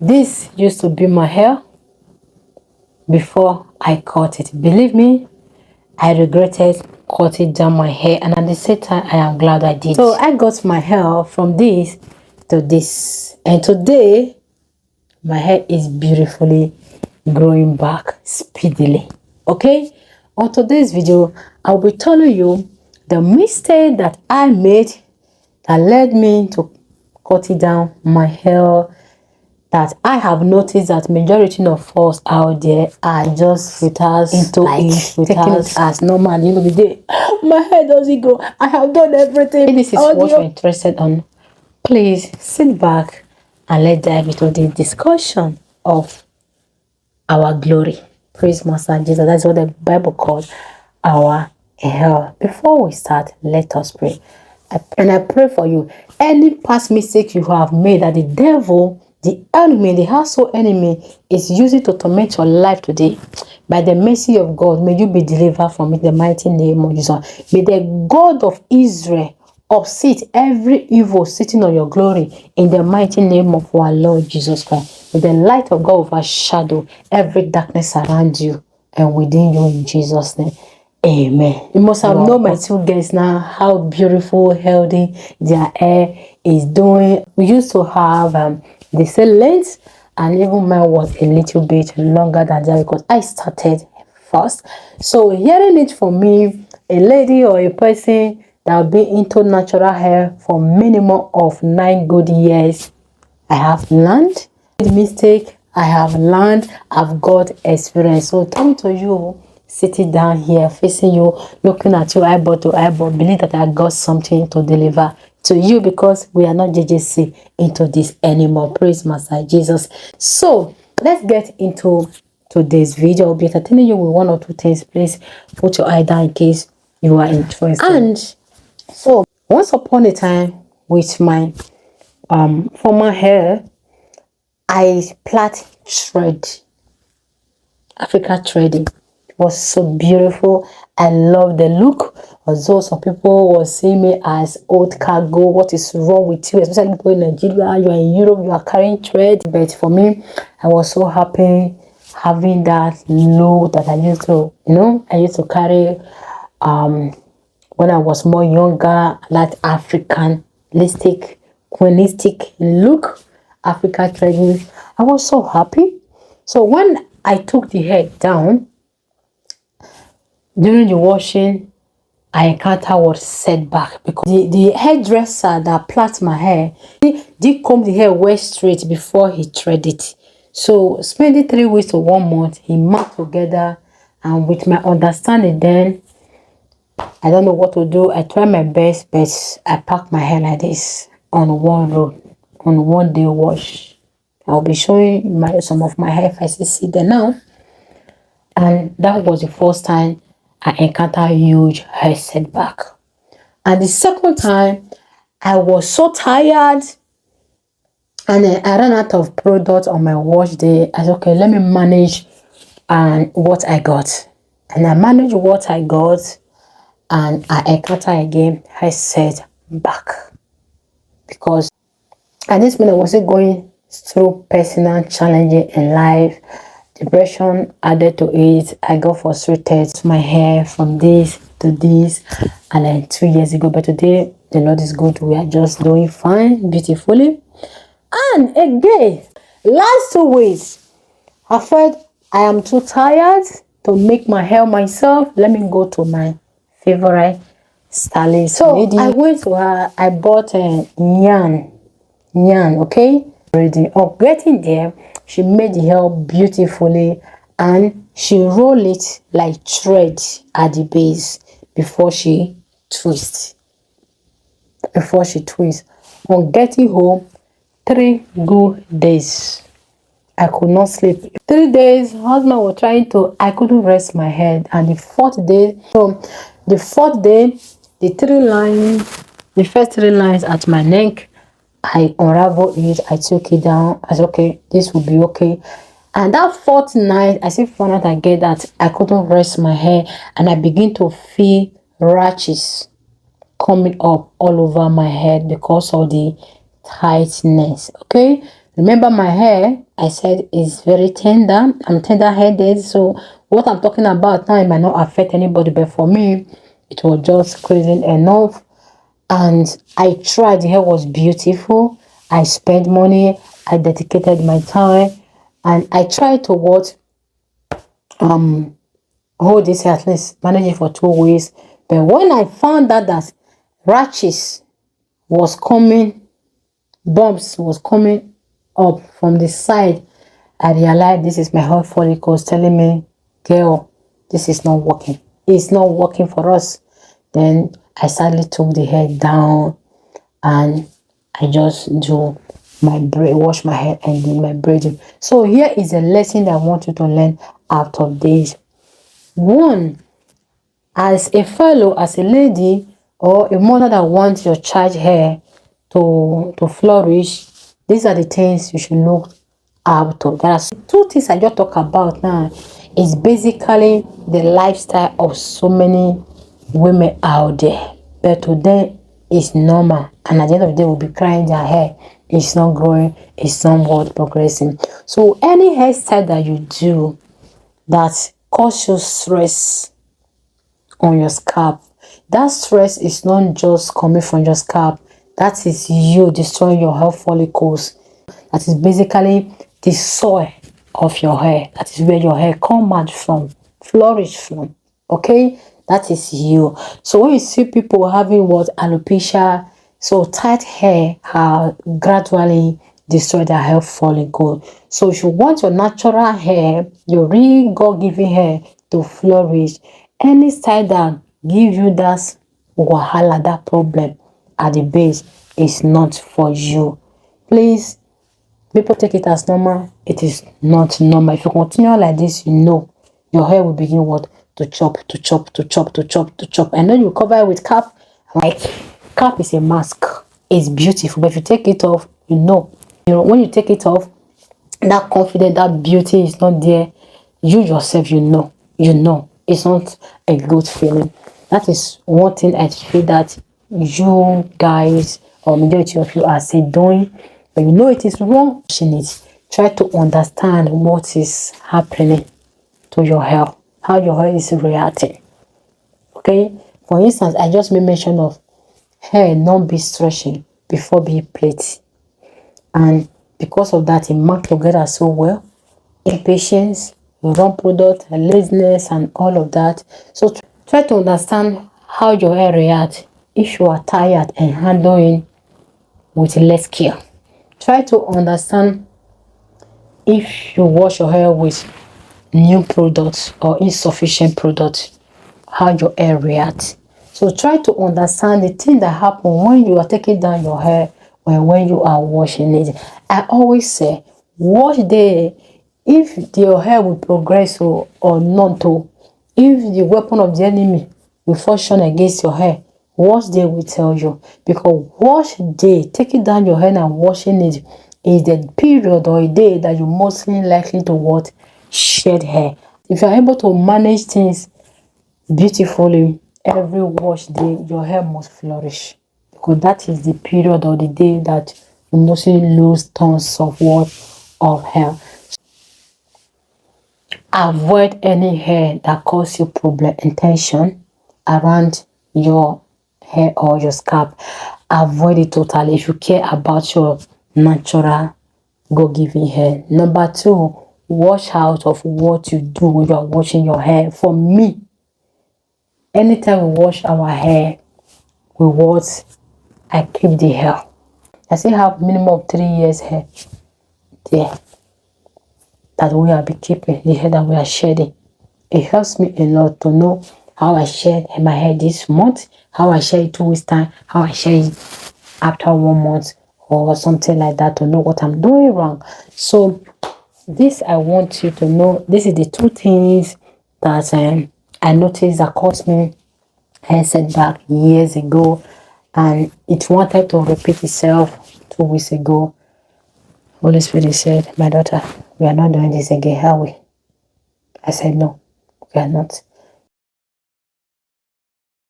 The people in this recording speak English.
This used to be my hair before I cut it. Believe me, I regretted cutting down my hair, and at the same time I am glad I did. So I got my hair from this to this, and today my hair is beautifully growing back speedily. Okay, on today's video I'll be telling you the mistake that I made that led me to cutting down my hair, that I have noticed that majority of us out there are just filters into taking it as normal. You know, the day my hair doesn't grow, I have done everything. If this is what you're interested on, please sit back and let's dive into the discussion of our glory. Praise Master Jesus. That's what the Bible calls our hair. Before we start, let us pray. And I pray for you, any past mistake you have made that the devil, the enemy, the household enemy is using to torment your life today, by the mercy of God, may you be delivered from it in the mighty name of Jesus. May the God of Israel upset every evil sitting on your glory in the mighty name of our Lord Jesus Christ. May the light of God overshadow every darkness around you and within you in Jesus' name. Amen. You must have known my two guests now, how beautiful, healthy their hair is doing. We used to have the same length, and even mine was a little bit longer than that because I started first. So hearing it from me, a lady or a person that will be into natural hair for minimum of 9 good years, I have learned the mistake. I have learned. I've got experience. So coming to you, sitting down here facing you, looking at you eyeball to eyeball, believe that I got something to deliver to you, because we are not JJC into this anymore. Praise Master Jesus. So let's get into today's video. I'll be entertaining you with one or two things. Please put your eye down in case you are interested. And so once upon a time, with my former hair, I plait thread, Africa threading. Was so beautiful. I love the look. Although some people will see me as old cargo, what is wrong with you? Especially people in Nigeria, you are in Europe, you are carrying thread. But for me, I was so happy having that look that I used to, I used to carry when I was more younger, that Africanistic, queenistic look, Africa threading. I was so happy. So when I took the hair down, during the washing, I encountered what setback, because the hairdresser that plait my hair, he did comb the hair well straight before he threaded it. So spending 3 weeks to 1 month, he marked together, and with my understanding then, I don't know what to do. I try my best, but I pack my hair like this on one road, on 1 day wash. I'll be showing some of my hair if I see there now. And that was the first time I encountered a huge hair setback. And the second time, I was so tired, and then I ran out of product on my wash day. I said, okay, let me manage what I got. And I managed what I got, and I encountered again hair setback. Because at this point, I wasn't going through personal challenges in life. Depression added to it. I got frustrated. My hair from this to this, and then 2 years ago. But today, the Lord is good. We are just doing fine, beautifully. And again, last 2 weeks, I felt I am too tired to make my hair myself. Let me go to my favorite stylist. So I went to her. I bought a yarn, okay. Already on getting there, she made the hair beautifully, and she rolled it like thread at the base before she twists. On getting home, 3 good days, I could not sleep. 3 days, husband was trying to, I couldn't rest my head. And the 4th day, the first 3 lines at my neck, I unraveled it, I took it down. I said, okay, this will be okay. And that 4th night, I still found out again that I couldn't rest my hair, and I begin to feel rashes coming up all over my head because of the tightness. Okay, Remember, my hair, I said, is very tender. I'm tender-headed, so what I'm talking about now, it might not affect anybody, but for me, it was just crazy enough. And I tried. The hair was beautiful. I spent money. I dedicated my time, and I tried to hold this hair, at least manage it for 2 weeks. But when I found out that rashes was coming, bumps was coming up from the side, I realized this is my hair follicles telling me, girl, this is not working. It's not working for us. Then I sadly took the hair down, and I just do my braid, wash my hair and do my braiding. So here is a lesson that I want you to learn out of this. One, as a fellow, as a lady, or a mother that wants your child hair to flourish, these are the things you should look out of. There are two things I just talk about now. It's basically the lifestyle of so many women out there, but to them it's normal, and at the end of the day we'll be crying their hair. It's not growing, it's not progressing. So any hairstyle that you do that causes stress on your scalp, that stress is not just coming from your scalp, that is you destroying your hair follicles. That is basically the soil of your hair. That is where your hair come out from, flourish from. Okay, that is you. So when you see people having alopecia, so tight hair, gradually destroy their hair follicle. So if you want your natural hair, your real God-given hair to flourish, any style that give you that wahala, that problem at the base, is not for you. Please, people take it as normal. It is not normal. If you continue like this, you know your hair will begin to chop, to chop, to chop, to chop, to chop. And then you cover it with cap. Like, cap is a mask. It's beautiful, but if you take it off, you know when you take it off, that confidence, that beauty is not there. You yourself, you know it's not a good feeling. That is one thing I feel that you guys, or majority of you, are still doing, but you know it is wrong. Try to understand what is happening to your hair, how your hair is reacting. Okay, for instance, I just made mention of hair not be stretching before being plaited, and because of that, it marked together so well. Impatience, wrong product, laziness, and all of that. So try to understand how your hair reacts if you are tired and handling with less care. Try to understand if you wash your hair with new products or insufficient products, how your hair reacts. So try to understand the thing that happen when you are taking down your hair or when you are washing it. I always say, wash if your hair will progress or not. If the weapon of the enemy will function against your hair, wash day will tell you. Because wash day, taking down your hair and washing it, is the period or a day that you're mostly likely to shed hair. If you're able to manage things beautifully, every wash day your hair must flourish, because that is the period or the day that you mostly lose tons of hair. Avoid any hair that cause you problem and tension around your hair or your scalp. Avoid it totally if you care about your natural God-given hair. Number two, watch out of what you do when you are washing your hair. For me, anytime we wash our hair, I keep the hair. I still have minimum of 3 years hair there that we are keeping, the hair that we are shedding. It helps me a lot to know how I shed my hair this month, how I shed it 2 weeks time, how I shed it after 1 month or something like that, to know what I'm doing wrong. So this, I want you to know, this is the two things that I noticed that caused me hair setback years ago, and it wanted to repeat itself 2 weeks ago. Holy Spirit said, my daughter, we are not doing this again, are we? I said, no, we are not.